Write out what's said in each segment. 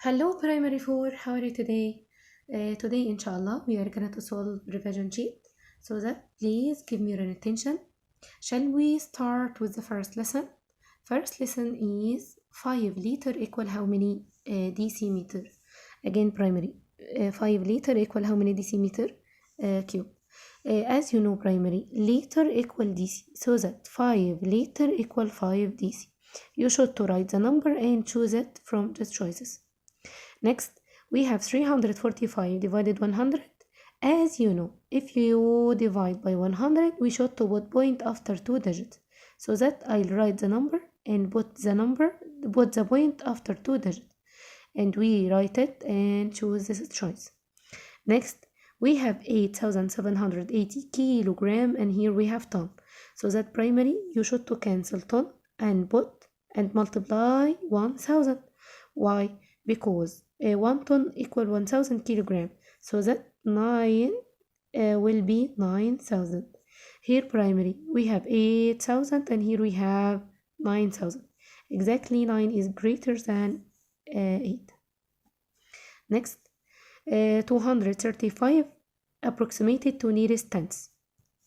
Hello primary 4, how are you today? Today inshallah we are going to solve revision sheet, so that please give me your attention. Shall we start with the first lesson? First lesson is 5 liter equal how many decimeter? Again primary, 5 liter equal how many decimeter cube? As you know primary, liter equal dc, so that 5 liter equal 5 dc. You should to write the number and choose it from the choices. Next, we have 345 divided 100. As you know, if you divide by 100, we should to put point after two digits. So that I'll write the number and put the point after two digits. And we write it and choose this choice. Next, we have 8,780 kilogram, and here we have ton. So that primary, you should to cancel ton and put and multiply 1,000. Why? Because 1 ton equal 1,000 kilogram, so that 9 will be 9,000. Here primary, we have 8,000 and here we have 9,000. Exactly 9 is greater than 8. Next, 235 approximated to nearest tens.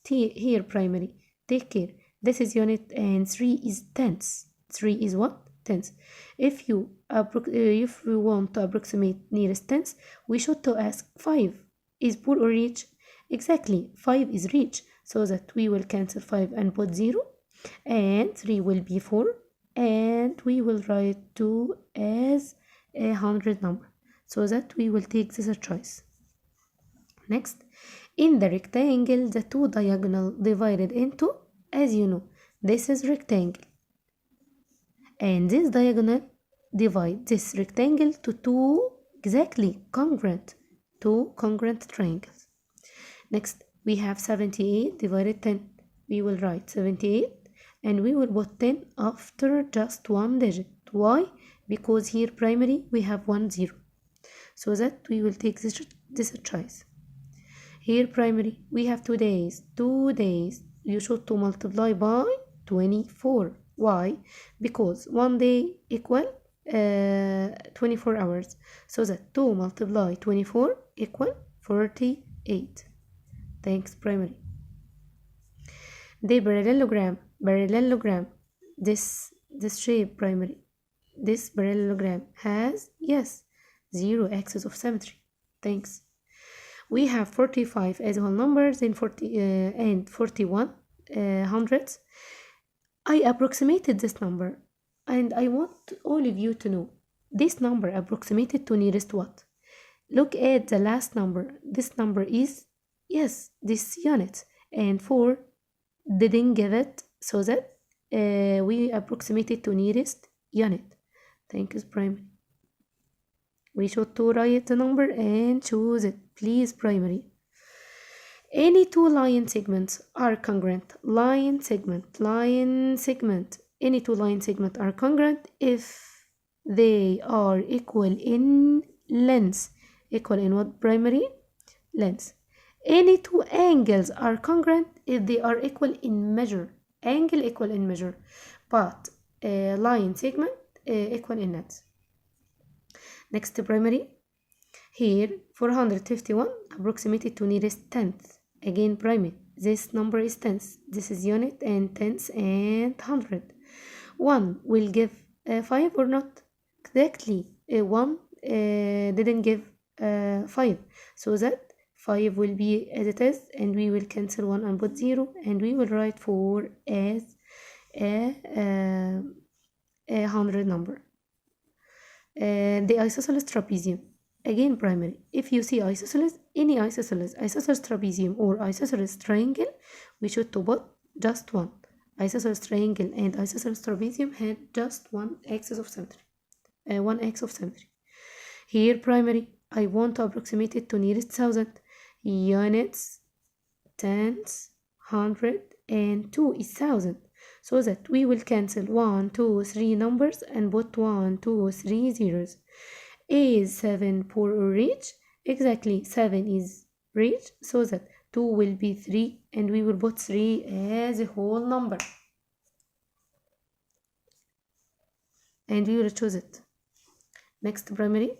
Here primary, take care. This is unit and 3 is tens. 3 is what? Tens. If you want to approximate nearest tens, we should to ask 5 is poor or rich? Exactly, 5 is rich, so that we will cancel 5 and put 0, and 3 will be 4, and we will write 2 as a 100 number, so that we will take this choice. Next, in the rectangle, the two diagonal divided into, as you know, this is rectangle, and this diagonal divide this rectangle to two congruent triangles. Next, we have 78 divided 10. We will write 78 and we will put 10 after just one digit. Why? Because here primary we have 1 0, so that we will take this choice. Here primary we have 2 days. You should to multiply by 24. Why? Because 1 day equal 24 hours, so that 2 multiply 24 equal 48. Thanks primary. The parallelogram, this shape primary, this parallelogram has, yes, 0 axis of symmetry. Thanks. We have 45 as whole numbers and 41 hundredths. I approximated this number, and I want all of you to know this number approximated to nearest what? Look at the last number. This number is, yes, this unit, and 4 didn't give it, so that we approximated to nearest unit. Thank you, primary. We should to write the number and choose it, please, primary. Any two line segments are congruent. Line segment. Any two line segments are congruent if they are equal in length. Equal in what, primary? Length. Any two angles are congruent if they are equal in measure. Angle equal in measure, but line segment equal in length. Next, primary. Here 451 approximated to nearest tenth. Again primary, this number is tens, this is unit and tens and 100. 1 will give 5 or not? Exactly, 1 didn't give 5, so that 5 will be as it is, and we will cancel 1 and put 0, and we will write 4 as a 100 number. The isosceles trapezium. Again primary, if you see isosceles, any isosceles trapezium or isosceles triangle, we should to put just one. Isosceles triangle and isosceles trapezium had just one axis of symmetry. Here primary, I want to approximate it to nearest thousand. Units, tens, 100, and 2 is 1,000. So that we will cancel 1, 2, 3 numbers and put 1, 2, 3 zeros. Is 7 poor or rich? Exactly, 7 is rich, so that 2 will be 3, and we will put 3 as a whole number. And we will choose it. Next primary,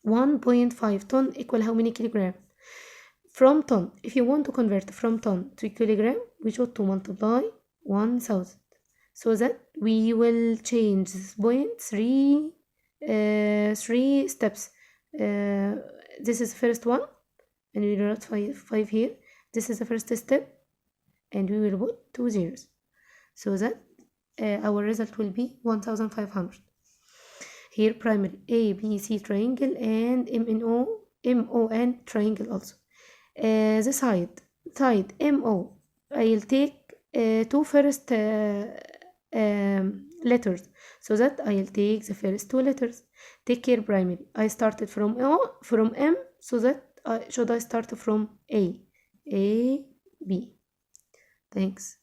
1.5 ton equal how many kilogram? From ton, if you want to convert from ton to kilogram, we should to multiply 1000, so that we will change this point three steps. This is the first one, and we will write five here. This is the first step, and we will put 2 zeros, so that our result will be 1500. Here primary ABC triangle and MON triangle also. The side MO, I'll take two first letters, so that I'll take the first two letters. Take care primary, I started from M, so that should I start from A B. Thanks.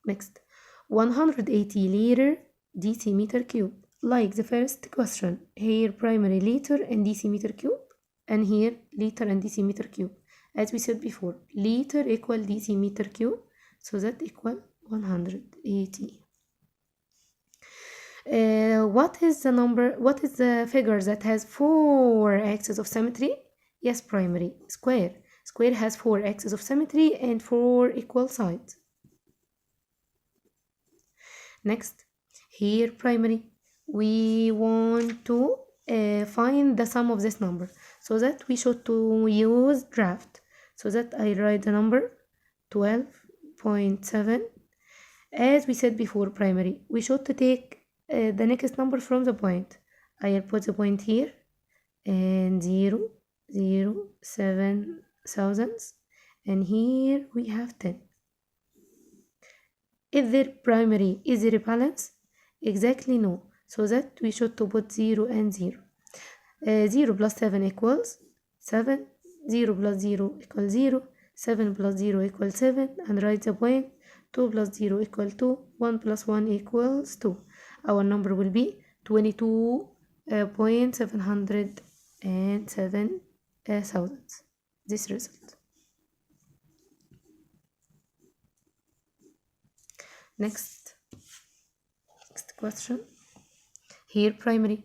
Next, 180 liter decimeter cube, like the first question. Here primary liter and decimeter cube, and here liter and decimeter cube. As we said before, liter equal decimeter cube, so that equal 180. What is the figure that has 4 axes of symmetry? Yes, primary, square. Square has 4 axes of symmetry and 4 equal sides. Next, here primary, we want to find the sum of this number, so that we should to use draft, so that I write the number 12.7. As we said before primary, we should to take the next number from the point. I'll put the point here and 0.07 thousandths, and here we have 10. Is there primary, is there a balance? Exactly no, so that we should to put 0 and 0. 0 plus 7 equals 7, 0 plus 0 equals 0, 7 plus 0 equals 7, and write the point. 2 plus 0 equals 2, 1 plus 1 equals 2. Our number will be 22.707 thousandths. This result. Next question. Here primary,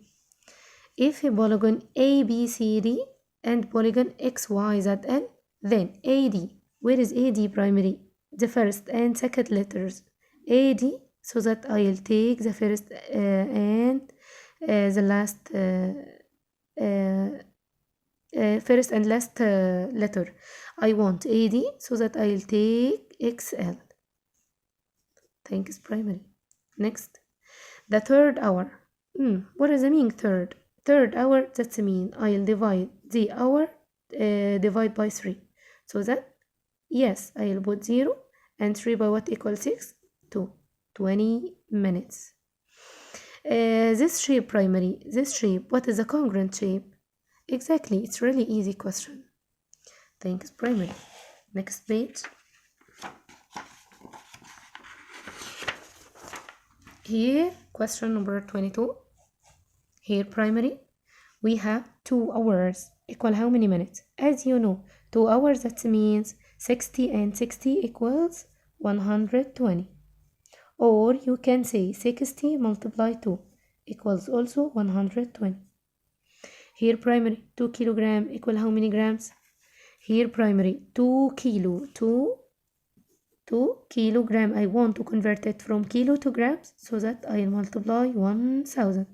if a polygon ABCD and polygon XYZL, then AD, where is AD primary? The first and second letters AD, so that I'll take the first and the last first and last letter. I want AD, so that I'll take XL. Thanks primary. Next, the third hour. What does it mean third? Third hour, that's mean I'll divide the hour divide by 3, so that yes, I'll put 0 and 3 by what equals 6 to 20 minutes. This shape primary, this shape, what is the congruent shape? Exactly, it's really easy question. Thanks primary. Next page. Here question number 22. Here primary, we have 2 hours equal how many minutes? As you know, 2 hours, that means 60 and 60 equals 120. Or you can say 60 multiplied 2 equals also 120. Here primary, 2 kilogram equal how many grams? Here primary, 2 kilogram. I want to convert it from kilo to grams, so that I multiply 1000,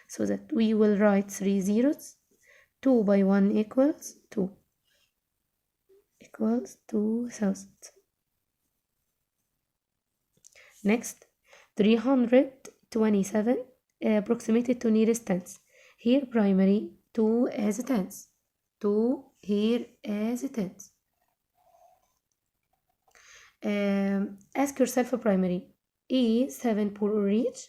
so that we will write 3 zeros. 2 by 1 equals 2, equals 2000. Next, 327 approximated to nearest tens. Here primary, 2 as tens, 2 here as tens. Ask yourself a primary, is 7 per reach?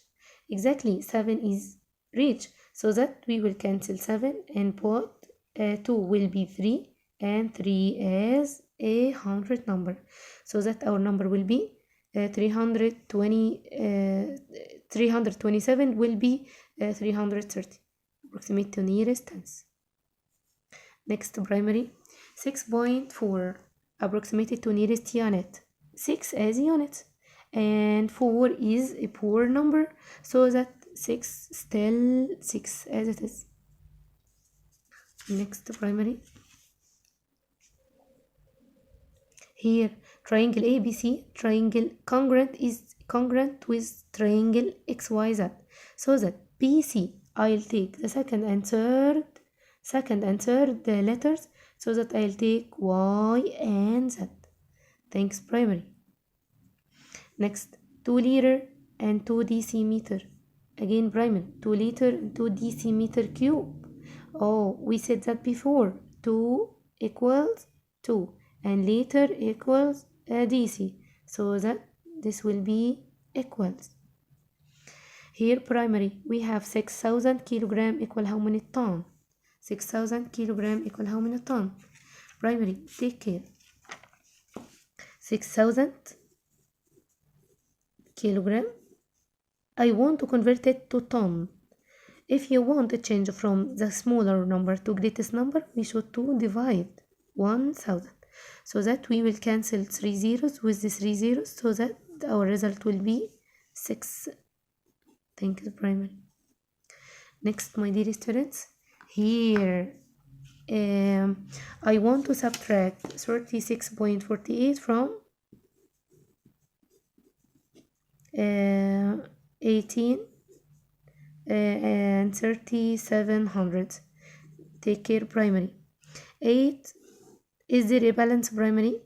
Exactly, 7 is reach, so that we will cancel 7 and put 2 will be 3 and 3 as a 100 number, so that our number will be 327 will be 330, approximate to nearest tens. Next primary, 6.4 approximated to nearest unit. 6 as a unit, and 4 is a poor number, so that 6 still 6 as it is. Next primary. Here, triangle ABC, triangle congruent is congruent with triangle XYZ. So that BC, I'll take the second and third letters, so that I'll take Y and Z. Thanks, primary. Next, 2 liter and 2 decimeter. Again, primary, 2 liter and 2 decimeter cube. Oh, we said that before. 2 equals 2 and liter equals dc. So that this will be equals. Here, primary, we have 6,000 kilogram equal how many ton? 6,000 kilogram equal how many ton? Primary, take care. 6,000 kilogram. I want to convert it to ton. If you want to change from the smaller number to greatest number, we should to divide 1,000. So that we will cancel 3 zeros with the 3 zeros, so that our result will be 6. Thank you, primary. Next, my dear students, here I want to subtract 36.48 from 18 and 3,700. Take care, primary. 8, is there a balance, primary?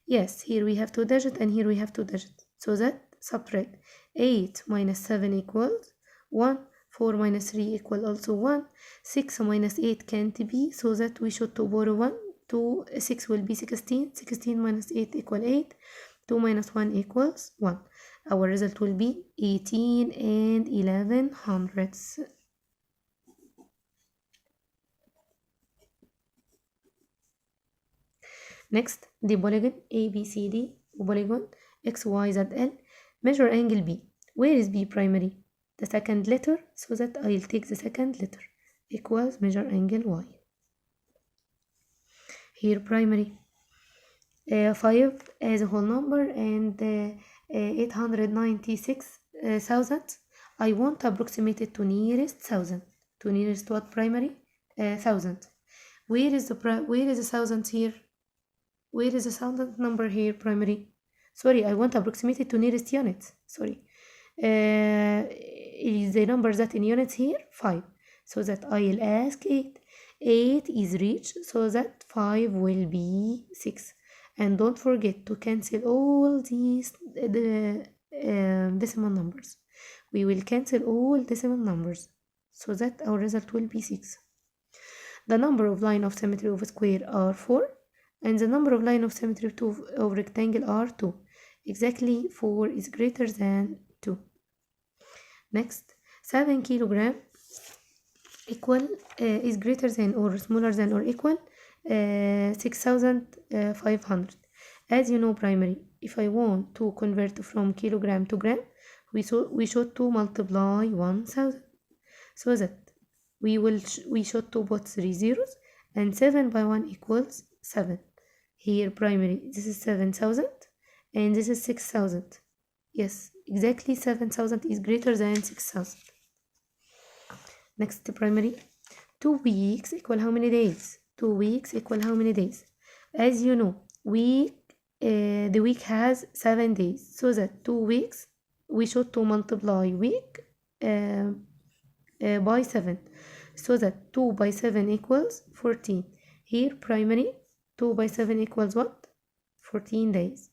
Yes, here we have 2 digits and here we have 2 digits. So that subtract 8 minus 7 equals 1. 4 minus 3 equal also 1. 6 minus 8 can't be, so that we should to borrow 1. 6 will be 16. 16 minus 8 equal 8. 2 minus 1 equals 1. Our result will be 18 and 11 hundredths. Next, the polygon ABCD, polygon XYZL, measure angle B. Where is B, primary? The second letter, so that I'll take the second letter, equals measure angle Y. Here, primary, 5 as a whole number and 896,000. I want to approximate it to nearest thousand. To nearest what, primary? Thousand. Where is the thousand here? Where is the thousand number here, primary? Sorry, I want to approximate it to nearest units. Sorry. Is the number that in units here? 5. So that I'll ask 8. 8 is reached, so that 5 will be 6. And don't forget to cancel all these decimal numbers. We will cancel all decimal numbers, so that our result will be 6. The number of line of symmetry of a square are 4, and the number of line of symmetry of rectangle are 2. Exactly 4 is greater than 2. Next, 7 kilogram equal is greater than or smaller than or equal 6,500. As you know, primary, if I want to convert from kilogram to gram, we should to multiply 1,000, so that we should to put 3 zeros, and 7 by 1 equals 7. Here, primary, this is 7,000 and this is 6,000. Yes, exactly 7,000 is greater than 6,000. Next, primary, 2 weeks equal how many days? 2 weeks equal how many days? As you know, the week has 7 days, so that 2 weeks we should to multiply week by 7, so that 2 by 7 equals 14. Here, primary, 2 by 7 equals what? 14 days.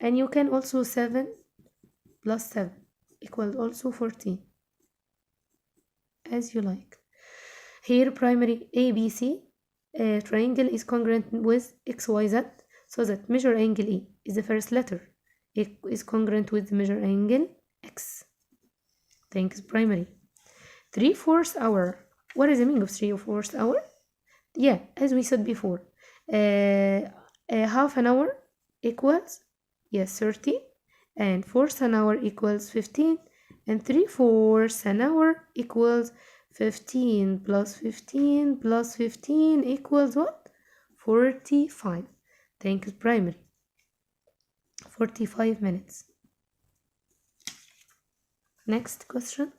And you can also 7 plus 7 equals also 14, as you like. Here, primary, ABC triangle is congruent with XYZ, so that measure angle E is the first letter. It is congruent with measure angle X. Thanks, primary. 3/4 hour. What is the meaning of 3/4 hour? Yeah, as we said before, half an hour equals, yes, 30, and 1/4 an hour equals 15, and 3/4 an hour equals 15 plus 15 plus 15 equals what? 45. Thank you, primary. 45 minutes. Next question.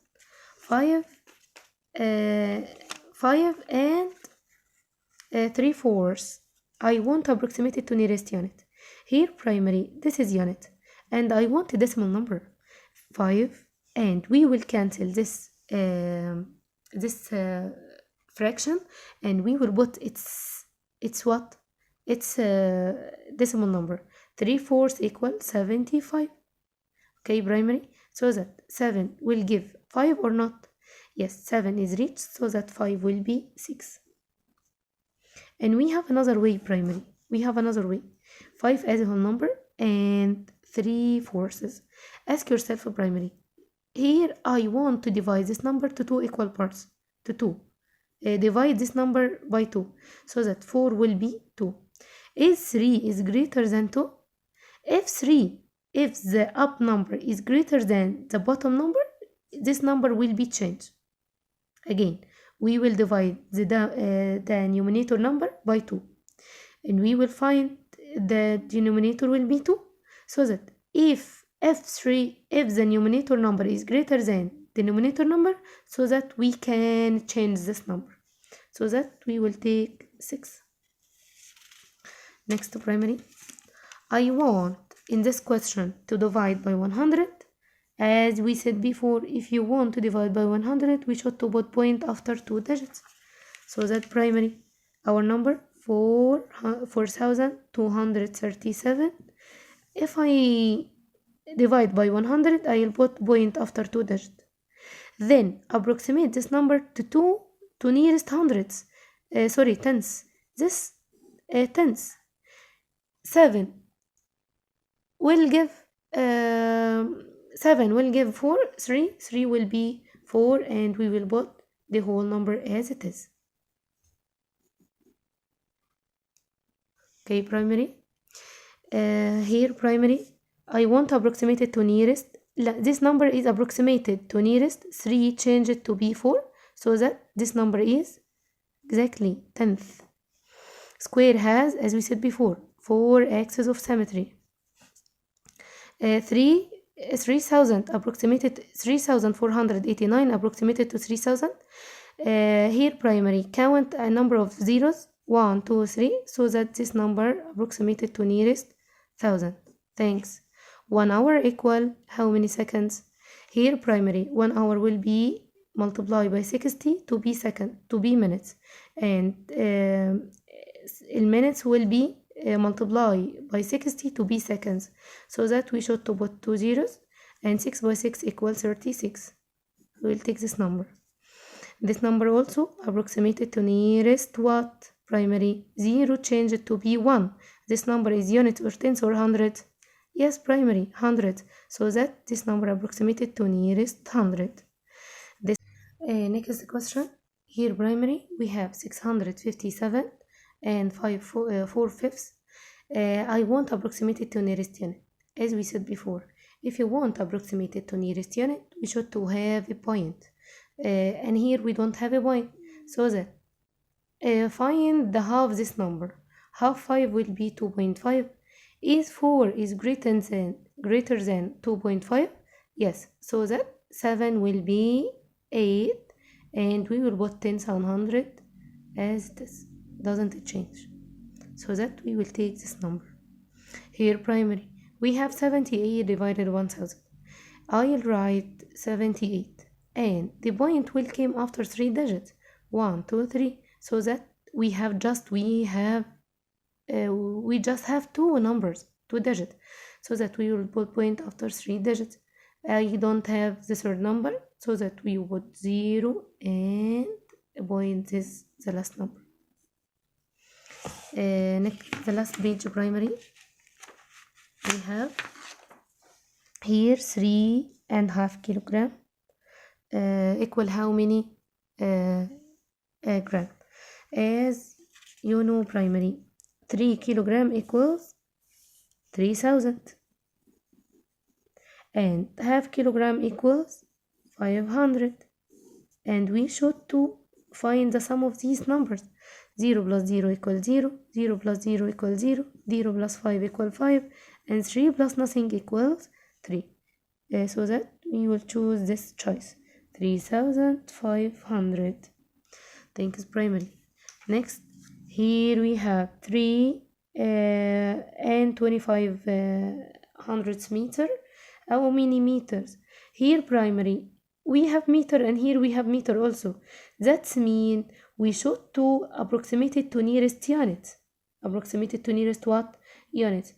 5 and 3/4. I want to approximate it to nearest unit. Here primary, this is unit, and I want a decimal number 5, and we will cancel this fraction, and we will put its what? Its decimal number. 3/4 equal 75. Okay, primary. So that 7 will give 5 or not? Yes, 7 is reached, so that 5 will be 6. And we have another way, primary. We have another way. 5 as a whole number and 3/4. Ask yourself, primary. Here I want to divide this number to 2 equal parts. To 2. Divide this number by 2. So that 4 will be 2. Is 3 is greater than 2? If the up number is greater than the bottom number, this number will be changed. Again, we will divide the numerator number by 2. And we will find the denominator will be 2. So that if the numerator number is greater than the denominator number, so that we can change this number. So that we will take 6. Next, primary. I want in this question to divide by 100. As we said before, if you want to divide by 100, we should to put point after 2 digits. So that primary, our number 4,237. If I divide by 100, I will put point after 2 digits. Then approximate this number to nearest hundreds. Tenths. This tenths. 7 will give 7 will give 4, 3 will be 4, and we will put the whole number as it is. Okay, primary. Here, primary, I want to approximate it to nearest. This number is approximated to nearest. 3 change it to be 4, so that this number is exactly 10th. Square has, as we said before, 4 axes of symmetry. 3,000 approximated 3,489 approximated to 3,000. Here primary, count a number of zeros 1, 2, 3, so that this number approximated to nearest 1,000. Thanks. 1 hour equal how many seconds? Here primary, 1 hour will be multiplied by 60 to be minutes, and minutes will be multiply by 60 to be seconds, so that we should to put 2 zeros, and 6 by 6 equals 36. We will take this number. This number also approximated to nearest what? Primary, 0 change it to be 1. This number is units or tens or hundreds? Yes, primary, 100. So that this number approximated to nearest 100. This next question. Here primary, we have 657 and 4/5. I want approximated to nearest unit. As we said before, if you want approximated to nearest unit, we should to have a point. And here we don't have a point, so that find the half this number. Half 5 will be 2.5. Is 4 is greater than 2.5? Yes, so that 7 will be 8, and we will put 10,100 as this. Doesn't it change? So that we will take this number. Here primary, we have 78 divided 1,000. I'll write 78, and the point will come after 3 digits, 1, 2, 3, so that we just have 2 numbers, 2 digits, so that we will put point after 3 digits. I don't have the third number, so that we put 0, and point is the last number. Next, the last page primary, we have here 3.5 kilogram equal how many gram? As you know, primary, 3 kilogram equals 3,000, and half kilogram equals 500, and we should to find the sum of these numbers. 0 plus 0 equals 0, 0 plus 0 equals 0, 0 plus 5 equals 5, and 3 plus nothing equals 3. So that we will choose this choice, 3,500. Thanks, primary. Next, Here we have 3 and 25 hundredths meter. How many meters? Here primary. We have meter and here we have meter also. That means we should to approximate it to nearest unit. Approximate it to nearest what? Unit.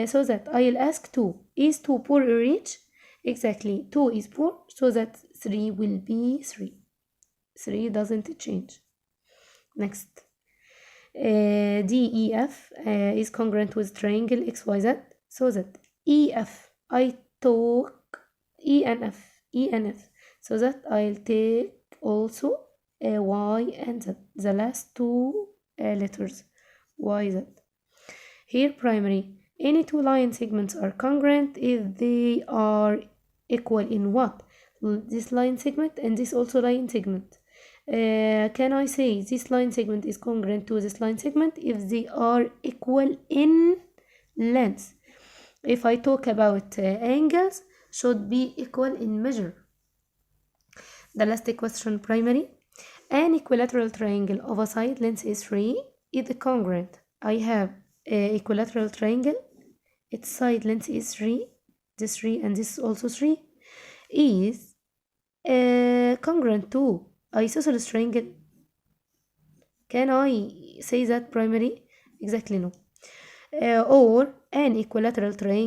So that I'll ask 2. Is 2 poor or rich? Exactly. 2 is poor, so that 3 will be 3. 3 doesn't change. Next. DEF is congruent with triangle XYZ, so that EF I took ENF, so that I'll take also Y and Z, the last two letters YZ. Here primary, any two line segments are congruent if they are equal in what? This line segment and this also line segment. Can I say this line segment is congruent to this line segment if they are equal in length? If I talk about angles, should be equal in measure. The last question primary. An equilateral triangle of a side length is 3 is congruent. I have equilateral triangle, its side length is 3, this 3 and this also 3, is congruent to isosceles triangle. Can I say that primary? Exactly no. Or an equilateral triangle